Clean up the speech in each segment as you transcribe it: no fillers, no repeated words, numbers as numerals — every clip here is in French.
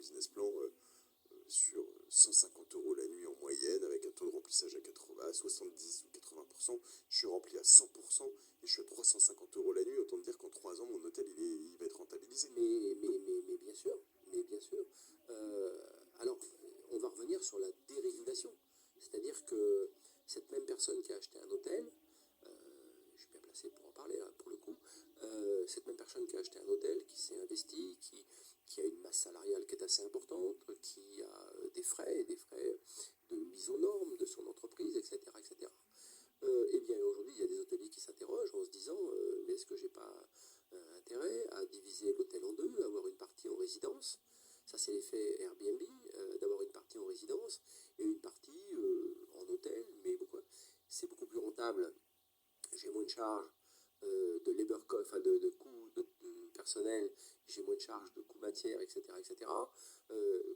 business plan sur 150 € la nuit en moyenne, avec un taux de remplissage à 70 ou 80%. Je suis rempli à 100% et je suis à 350 € la nuit. Autant te dire qu'en 3 ans, mon hôtel, il va être rentabilisé. Mais bien sûr, mais bien sûr. Alors, on va revenir sur la dérégulation. C'est-à-dire que cette même personne qui a acheté un hôtel, je suis bien placé pour en parler, là, pour le coup, cette même personne qui a acheté un hôtel, qui s'est investi, qui a une masse salariale qui est assez importante, qui a des frais de mise aux normes de son entreprise, etc., etc. Eh bien, aujourd'hui, il y a des hôteliers qui s'interrogent en se disant mais est-ce que j'ai pas intérêt à diviser l'hôtel en deux, avoir une partie en résidence? Ça, c'est l'effet Airbnb, d'avoir une partie en résidence et une partie en hôtel, mais c'est beaucoup plus rentable. J'ai moins de charges de labor cost, enfin de coûts de personnel, j'ai moins de charges de coûts matières, etc., etc.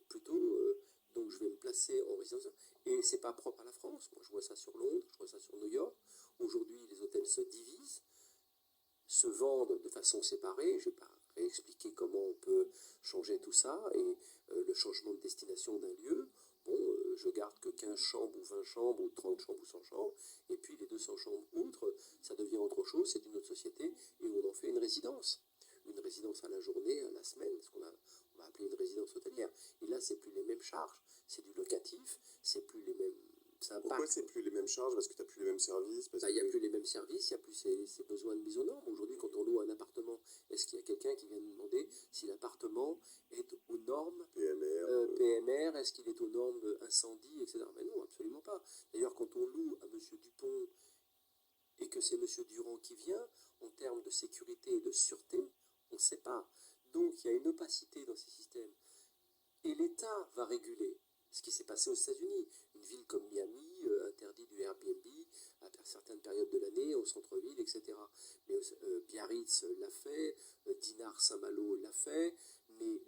Plutôt, donc je vais me placer en résidence. Et c'est pas propre à la France. Moi, je vois ça sur Londres, je vois ça sur New York. Aujourd'hui, les hôtels se divisent, se vendent de façon séparée. Je ne vais pas réexpliquer comment on peut changer tout ça et le changement de destination d'un lieu. Bon, je garde que 15 chambres ou 20 chambres ou 30 chambres ou 100 chambres, et puis les 200 chambres outre, ça devient autre chose, c'est une autre société, et on en fait une résidence. Une résidence à la journée, à la semaine, ce qu'on va appeler une résidence hôtelière. Et là, c'est plus les mêmes charges, c'est du locatif, c'est plus les mêmes... Pourquoi c'est plus les mêmes charges? Parce que tu n'as plus les mêmes services? Il n'y a plus les mêmes services, il n'y a plus ces besoins de mise aux normes. Aujourd'hui, quand on loue un appartement, est-ce qu'il y a quelqu'un qui vient nous demander si l'appartement est aux normes PMR, est-ce qu'il est aux normes incendie, etc. Mais non, absolument pas. D'ailleurs, quand on loue à M. Dupont et que c'est M. Durand qui vient, en termes de sécurité et de sûreté, on ne sait pas. Donc, il y a une opacité dans ces systèmes. Et l'État va réguler. Ce qui s'est passé aux États-Unis. Une ville comme Miami interdit du Airbnb à certaines périodes de l'année, au centre-ville, etc. Mais Biarritz l'a fait, Dinard Saint-Malo l'a fait, mais